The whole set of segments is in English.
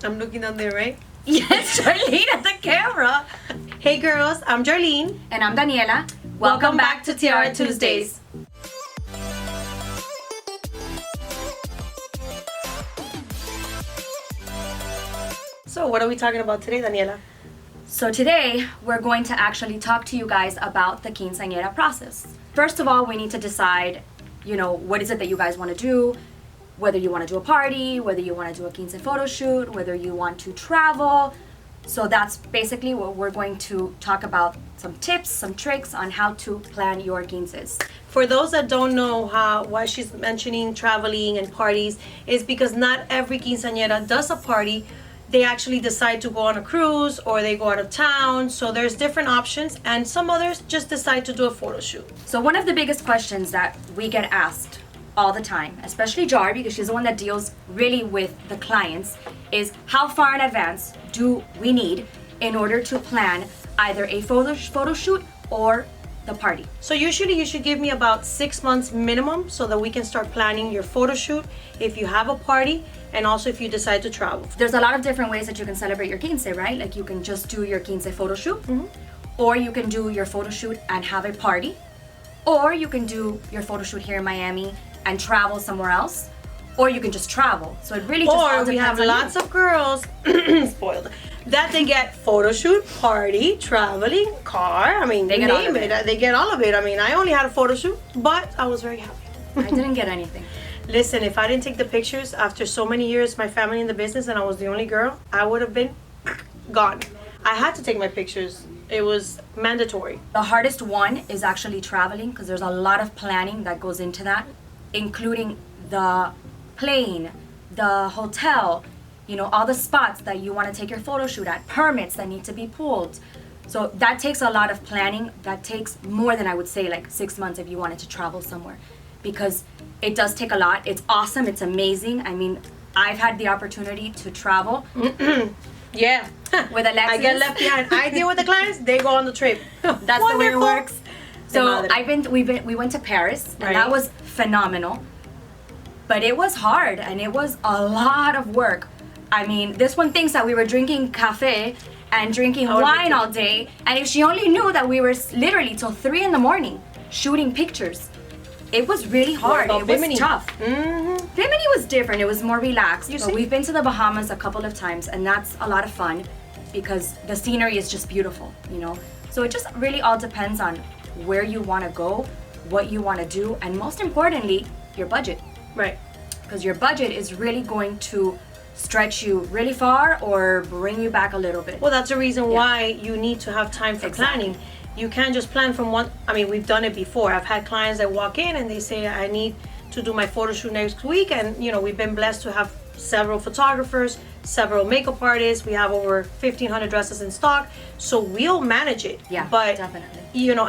I'm looking down there, right? Yes, Jarlene at the camera. Hey girls, I'm Jarlene. And I'm Daniela. Welcome back to Tiara Tuesdays. So what are we talking about today, Daniela? So today, we're going to actually talk to you guys about the quinceañera process. First of all, we need to decide, what is it that you guys want to do, whether you want to do a party, whether you want to do a quince photo shoot, whether you want to travel. So that's basically what we're going to talk about, some tips, some tricks on how to plan your quinces. For those that don't know why she's mentioning traveling and parties, is because not every quinceañera does a party. They actually decide to go on a cruise or they go out of town. So there's different options, and some others just decide to do a photo shoot. So one of the biggest questions that we get asked all the time, especially Jar, because she's the one that deals really with the clients, is how far in advance do we need in order to plan either a photo shoot or the party? So usually you should give me about 6 months minimum so that we can start planning your photo shoot if you have a party, and also if you decide to travel. There's a lot of different ways that you can celebrate your quince, right? Like you can just do your quince photo shoot, or you can do your photo shoot and have a party, or you can do your photo shoot here in Miami and travel somewhere else, or you can just travel. So it really just all Or depends we have on lots you. of girls, spoiled, that they get photo shoot, party, traveling, car. I mean, They get all name of it. They get all of it. I mean, I only had a photo shoot, but I was very happy. I didn't get anything. Listen, if I didn't take the pictures after so many years, my family in the business, and I was the only girl, I would have been gone. I had to take my pictures. It was mandatory. The hardest one is actually traveling, because there's a lot of planning that goes into that, including the plane, the hotel, all the spots that you want to take your photo shoot at, permits that need to be pulled. So that takes a lot of planning. That takes more than, I would say, like 6 months if you wanted to travel somewhere, because it does take a lot. It's awesome. It's amazing. I mean, I've had the opportunity to travel. Yeah. With Alexis. I get left behind. I deal with the clients, they go on the trip. That's the way it works. So madre. we went to Paris, and Right. that was phenomenal. But it was hard, and it was a lot of work. I mean, this one thinks that we were drinking cafe and drinking would've wine been all day, and if she only knew that we were literally till 3 in the morning shooting pictures. It was really hard. about It was Bimini? tough. Bimini was different. It was more relaxed. You But see? we've been to the Bahamas a couple of times, and that's a lot of fun because the scenery is just beautiful, So it just really all depends on where you want to go, what you want to do, and most importantly, your budget. Right. Because your budget is really going to stretch you really far or bring you back a little bit. Well, that's the reason why you need to have time for Exactly. planning. You can't just plan from one. I mean, we've done it before. I've had clients that walk in and they say, I need to do my photo shoot next week. And, we've been blessed to have several photographers, several makeup artists. We have over 1,500 dresses in stock. So we'll manage it. Yeah, but, definitely.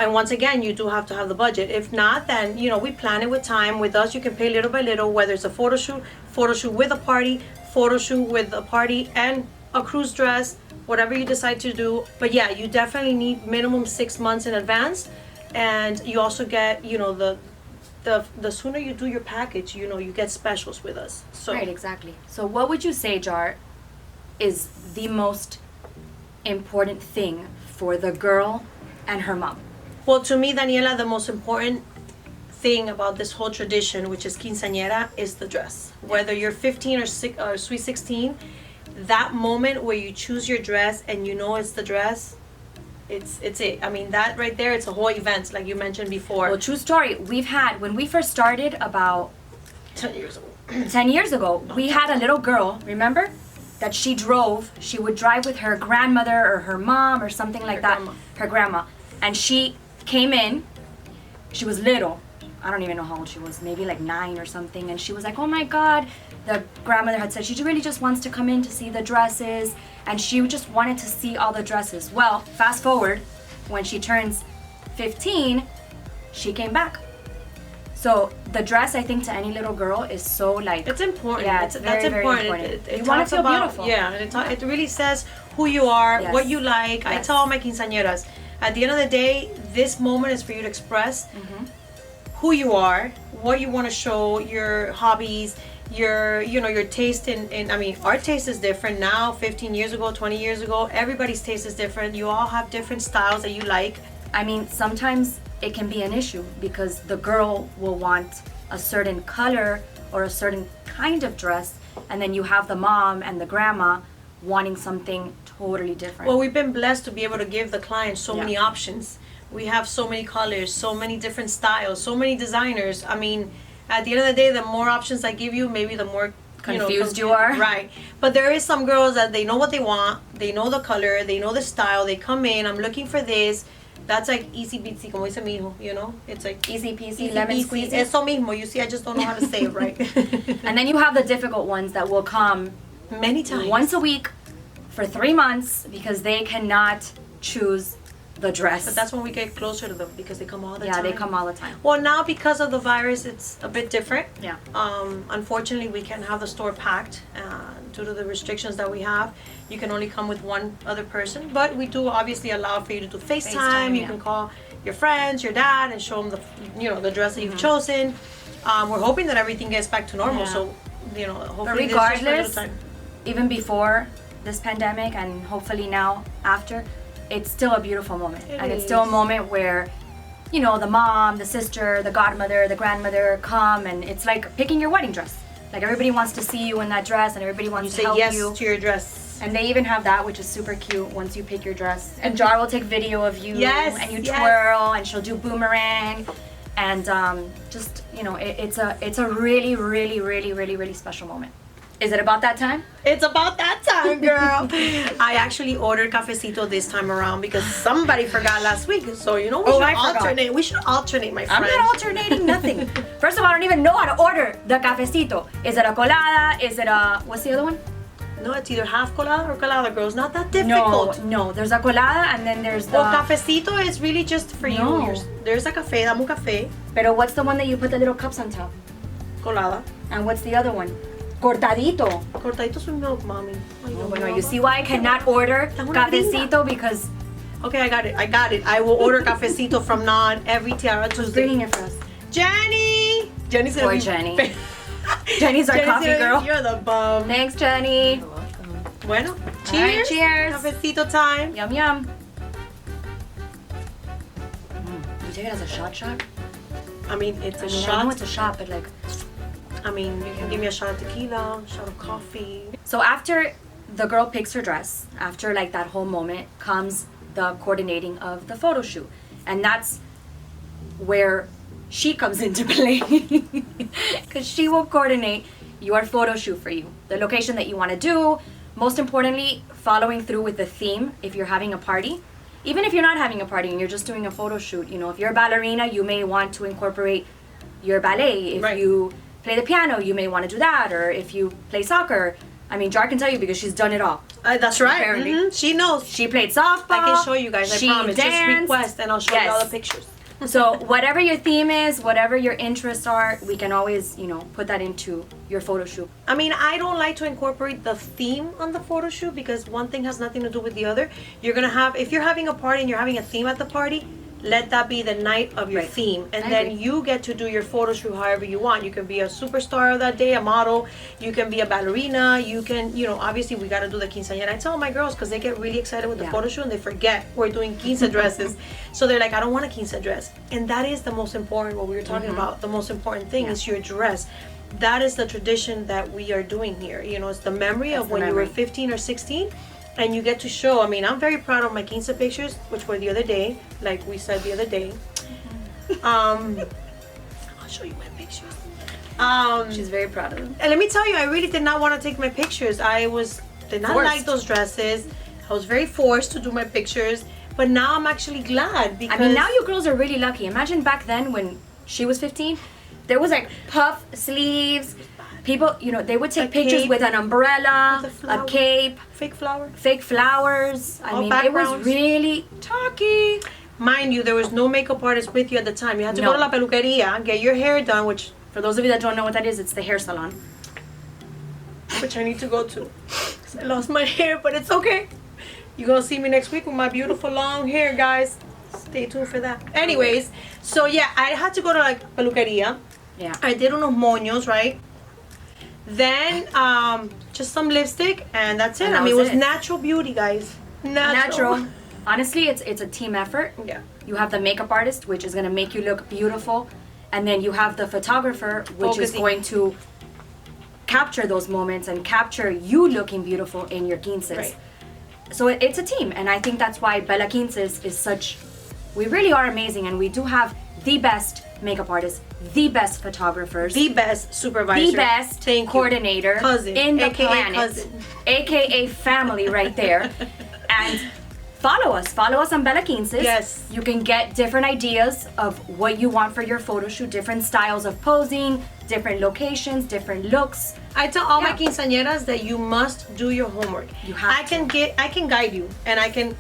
And once again, you do have to have the budget. If not, then, we plan it with time. With us, you can pay little by little, whether it's a photo shoot with a party, photo shoot with a party and a cruise dress, whatever you decide to do. But yeah, you definitely need minimum 6 months in advance. And you also get, the sooner you do your package, you get specials with us. So Right, exactly. So what would you say, Jar, is the most important thing for the girl and her mom? Well, to me, Daniela, the most important thing about this whole tradition, which is quinceañera, is the dress. Whether you're 15 or sweet 16, that moment where you choose your dress and it's the dress, it's it. I mean, that right there, it's a whole event, like you mentioned before. Well, true story. When we first started about 10 years ago. 10 years ago, we had a little girl, remember? That she would drive with her grandmother or her mom or something like that. grandma. Her grandma. And she came in, she was little. I don't even know how old she was, maybe like 9 or something. And she was like, oh my God. The grandmother had said she really just wants to come in to see the dresses. And she just wanted to see all the dresses. Well, fast forward, when she turns 15, she came back. So the dress, I think, to any little girl is so like... It's important. Yeah, That's very, very important. important. It You want talks to feel about, beautiful. Yeah, and it really says who you are, Yes. what you like. I Yes. tell all my quinceañeras, at the end of the day, this moment is for you to express who you are, what you want to show, your hobbies, your taste in I mean, our taste is different now. 15 years ago, 20 years ago, everybody's taste is different. You all have different styles that you like. I mean, sometimes it can be an issue because the girl will want a certain color or a certain kind of dress, and then you have the mom and the grandma wanting something totally different. Well, we've been blessed to be able to give the client so Yeah. many options. We have so many colors, so many different styles, so many designers. I mean, at the end of the day, the more options I give you, maybe the more Confused you are. Right. But there is some girls that they know what they want, they know the color, they know the style, they come in, I'm looking for this. That's like easy peasy, como dice mi hijo, you know? It's like Easy peasy, easy lemon peasy. squeezy. Eso mismo. You see, I just don't know how to say it right. And then you have the difficult ones that will come Many times. once a week for 3 months because they cannot choose the dress. But that's when we get closer to them because they come all the yeah, time. they come all the time. Well, now because of the virus, it's a bit different. Yeah. Unfortunately, we can't have the store packed due to the restrictions that we have. You can only come with one other person, but we do obviously allow for you to do FaceTime. You yeah. can call your friends, your dad, and show them the dress that you've chosen. We're hoping that everything gets back to normal. Yeah. So, hopefully, this is just for a little regardless, time. even before this pandemic and hopefully now after, it's still a beautiful moment. It It's still a is. moment where, the mom, the sister, the godmother, the grandmother come, and it's like picking your wedding dress. Like everybody wants to see you in that dress and everybody wants You to say help yes you. to your dress. And they even have that, which is super cute once you pick your dress. And Jar will take video of you Yes, and you yes. twirl, and she'll do boomerang. And it's a really, really, really, really, really special moment. Is it about that time? It's about that time, girl. I actually ordered cafecito this time around because somebody forgot last week. So we I should forgot. alternate. We should alternate, my I'm friend. not alternating nothing. First of all, I don't even know how to order the cafecito. Is it a colada? Is it a, what's the other one? No, it's either half colada or colada, girls. Not that No, difficult. no. There's a colada and then there's the. Well, cafecito is really just for you. No. There's a cafe, dame un café, Pero what's the one that you put the little cups on top? colada. And what's the other one? Cortadito. Cortaditos with milk, mommy. Ay, no, Bueno, mama. you see why I cannot order Dame una cafecito because Okay, I got it. I will order cafecito from now on every Tiara who's Tuesday. bringing it for us? Jenny! Jenny's gonna Poor be... Jenny. Jenny's our coffee gonna- girl. You're the bum. Thanks, Jenny. Bueno, cheers. All right, cheers. Cafecito time. Yum yum. You take it as a shot? I mean, it's a I mean, I shot. know it's a shot, but like. I mean, you can give me a shot of tequila, a shot of coffee. So after the girl picks her dress, after like that whole moment, comes the coordinating of the photo shoot. And that's where she comes into play. Because she will coordinate your photo shoot for you. The location that you want to do. Most importantly, following through with the theme if you're having a party. Even if you're not having a party and you're just doing a photo shoot, if you're a ballerina, you may want to incorporate your ballet. If Right. you play the piano, you may want to do that. Or if you play soccer, I mean, Jar can tell you because she's done it all. That's right. Apparently. Mhm. She knows. She played softball. I can show you guys. I she promise. Danced. Just request, and I'll show you all the Yes. pictures. So whatever your theme is, whatever your interests are, we can always, put that into your photo shoot. I mean, I don't like to incorporate the theme on the photo shoot because one thing has nothing to do with the other. If you're having a party and you're having a theme at the party, let that be the night of your Right. theme. And I then agree. you get to do your photo shoot however you want. You can be a superstar of that day, a model. You can be a ballerina. You can, obviously we got to do the quinceañera. I tell my girls because they get really excited with the Yeah. photo shoot and they forget we're doing quince dresses. So they're like, I don't want a quince dress. And that is the most important, what we were talking about. The most important thing Mm-hmm. Yeah. is your dress. That is the tradition that we are doing here. It's the memory That's of the when you were memory. 15 or 16 and you get to show. I mean, I'm very proud of my quince pictures, which were the other day, like we said the other day. I'll show you my pictures. She's very proud of them. And let me tell you, I really did not want to take my pictures. Did not Forced. like those dresses. I was very forced to do my pictures. But now I'm actually glad because I mean, now you girls are really lucky. Imagine back then when she was 15, there was like puff sleeves. People, they would take A pictures cape with an umbrella, with a flower. a cape, fake flower. fake flowers. I All mean, it was backgrounds. really tacky. Mind you, there was no makeup artist with you at the time. You had to No. go to la peluqueria, get your hair done, which For those of you that don't know what that is, it's the hair salon. I need to go to. 'Cause I lost my hair, but it's okay. You're gonna see me next week with my beautiful long hair, guys. Stay tuned for that. Anyways, so yeah, I had to go to like peluqueria. Yeah. I did unos moños, right? Then just some lipstick, and that's it. And that I mean, it was was it. natural beauty, guys. Natural. Honestly, it's a team effort. Yeah. You have the makeup artist, which is gonna make you look beautiful, and then you have the photographer, which is Focusing. going to capture those moments and capture you looking beautiful in your quinces. Right. So it's a team, and I think that's why Bella Quinces is such. We really are amazing, and we do have the best makeup artists, the best photographers, The best supervisor. the best Thank you. coordinator Cousin, in the AKA planet, cousin. aka family right there. And follow us on Bella Quinces. Yes. You can get different ideas of what you want for your photo shoot, different styles of posing, different locations, different looks. I tell all my Yeah. quinceañeras that you must do your homework. You have I can guide you, and I can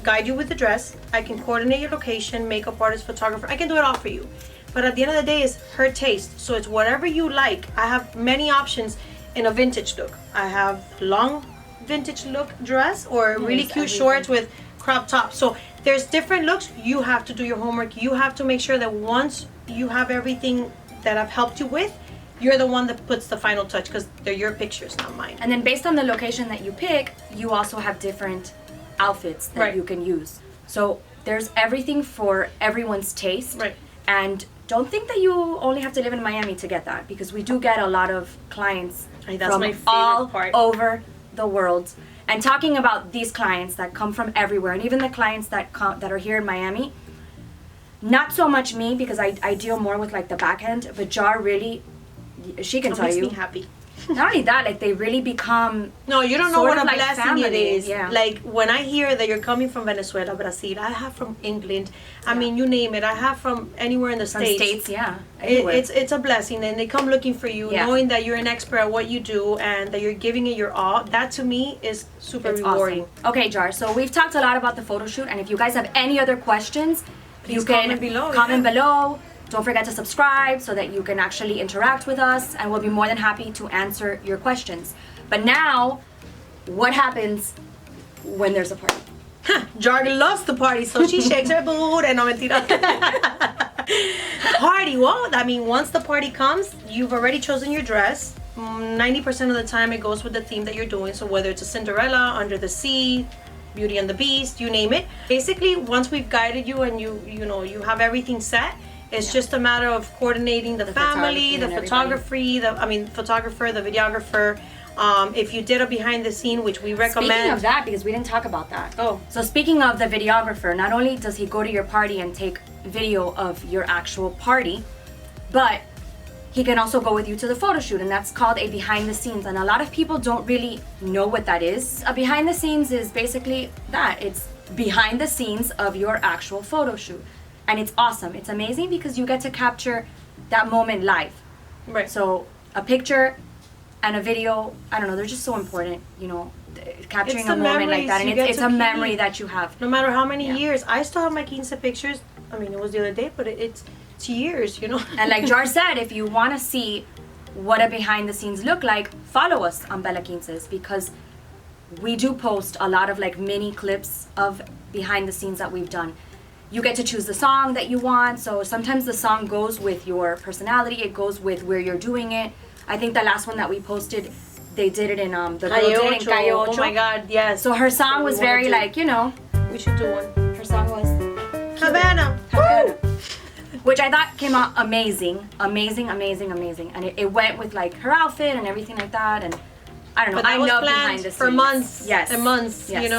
guide you with the dress. I can coordinate your location, makeup artist, photographer. I can do it all for you. But at the end of the day, it's her taste. So it's whatever you like. I have many options in a vintage look. I have long vintage look dress or really There's cute shorts with crop top. So there's different looks. You have to do your homework. You have to make sure that once you have everything that I've helped you with, you're the one that puts the final touch because they're your pictures, not mine. And then based on the location that you pick, you also have different outfits that Right. you can use. So there's everything for everyone's taste. Right. And don't think that you only have to live in Miami to get that, because we do get a lot of clients Ay, that's from my favorite all part. over the world. And talking about these clients that come from everywhere, and even the clients that are here in Miami, not so much me, because I deal more with like the back end, but Jar really, she can It tell makes you. me happy. Not only that, like they really become. No, you don't know Sort what of a like blessing family, it is. yeah. Like when I hear that you're coming from Venezuela, Brazil, I have from England. I mean, you name it. I have from anywhere in the From states. states, yeah. It, Anywhere. it's a blessing, and they come looking for you, Yeah. knowing that you're an expert at what you do and that you're giving it your all. That to me is super It's rewarding. awesome. Okay, Jar. So we've talked a lot about the photo shoot, and if you guys have any other questions, Please you can comment below, Comment yeah. below. Don't forget to subscribe so that you can actually interact with us, and we'll be more than happy to answer your questions. But now, what happens when there's a party? Jar loves the party, so she shakes her booty. No, mentira. Party, well, I mean, once the party comes, you've already chosen your dress. 90% of the time, it goes with the theme that you're doing. So whether it's a Cinderella, Under the Sea, Beauty and the Beast, you name it. Basically, once we've guided you and you have everything set, it's just a matter of coordinating the family, photography the and photography, photographer, the videographer. If you did a behind the scene, which we recommend. Speaking of that, because we didn't talk about that. Oh. So speaking of the videographer, not only does he go to your party and take video of your actual party, but he can also go with you to the photo shoot, and that's called a behind the scenes. And a lot of people don't really know what that is. A behind the scenes is basically that. It's behind the scenes of your actual photo shoot. And it's awesome. It's amazing because you get to capture that moment live. Right. So a picture and a video, I don't know, they're just so important, capturing It's the a moment like memories that. And you get it's to a memory keep. that you have. No matter how many Yeah. years, I still have my quince pictures. I mean, it was the other day, but it's years, And like Jar said, if you want to see what a behind the scenes look like, follow us on Bella Quinces, because we do post a lot of like mini clips of behind the scenes that we've done. You get to choose the song that you want, so sometimes the song goes with your personality, it goes with where you're doing it. I think the last one that we posted, they did it in the girl Calle did it in Calle Ocho. Ocho. Oh my God, yes. So her song We was wanna very do- like, we should do one. her song was Havana. Havana, which I thought came out amazing. And it went with like her outfit and everything like that. And I don't know, But that I was love planned behind the scenes. for months Yes. and months. Yes.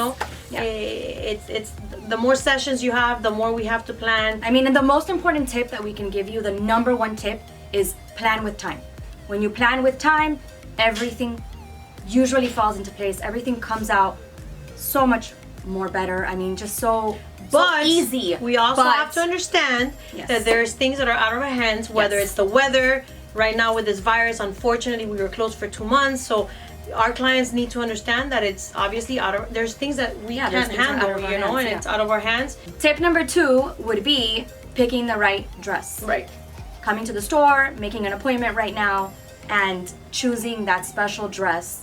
Yeah. It's the more sessions you have, the more we have to plan. I mean, and the most important tip that we can give you, the number one tip, is plan with time. When you plan with time, everything usually falls into place. Everything comes out so much more better. I mean, just so But easy. we also But- have to understand Yes. that there's things that are out of our hands, whether Yes. it's the weather. Right now with this virus, unfortunately, we were closed for 2 months, so our clients need to understand that it's obviously there's things that we Yeah, there's can't things that are out handle, of our you know, hands, and yeah. it's out of our hands. Tip number 2 would be picking the right dress. Right. Coming to the store, making an appointment right now, and choosing that special dress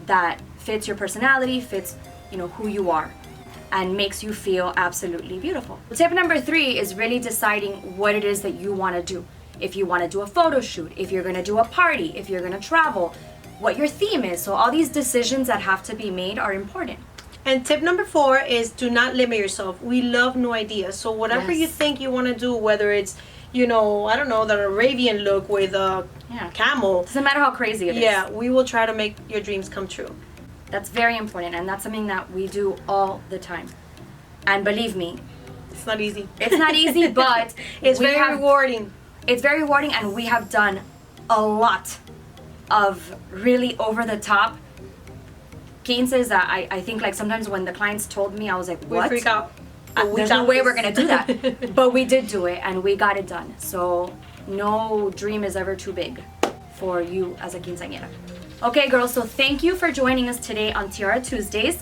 that fits your personality, fits, who you are, and makes you feel absolutely beautiful. Tip number 3 is really deciding what it is that you want to do. if you want to do a photo shoot, if you're going to do a party, if you're going to travel, what your theme is. So all these decisions that have to be made are important. And tip number 4 is do not limit yourself. We love new ideas. So whatever you Yes. think you want to do, whether it's, I don't know, the Arabian look with a Yeah. camel. Doesn't matter how crazy it is. Yeah, we will try to make your dreams come true. That's very important, and that's something that we do all the time. And believe me, It's not easy. it's not easy, but It's we very have- rewarding. It's very rewarding, and we have done a lot of really over the top quinces that I think like sometimes when the clients told me, I was like, We what? freak out. But we There's no got way this. we're gonna do that. But we did do it, and we got it done. So no dream is ever too big for you as a quinceañera. Okay, girls, so thank you for joining us today on Tiara Tuesdays.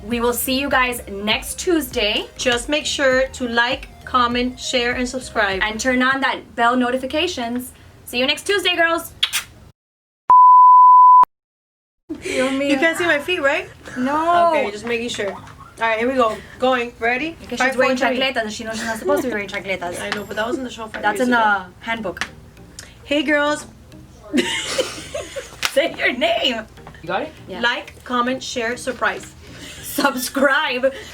We will see you guys next Tuesday. Just make sure to like, comment, share, and subscribe. And turn on that bell notifications. See you next Tuesday, girls. You can't see my feet, right? No. Okay, just making sure. All right, here we go. Going. Ready? Because 5, she's wearing 4, 3. chancletas and she knows she's not supposed to be wearing chancletas. I know, but that was in the show 5 That's years in ago. the handbook. Hey, girls. Say your name. You got it? Yeah. Like, comment, share, surprise. Subscribe.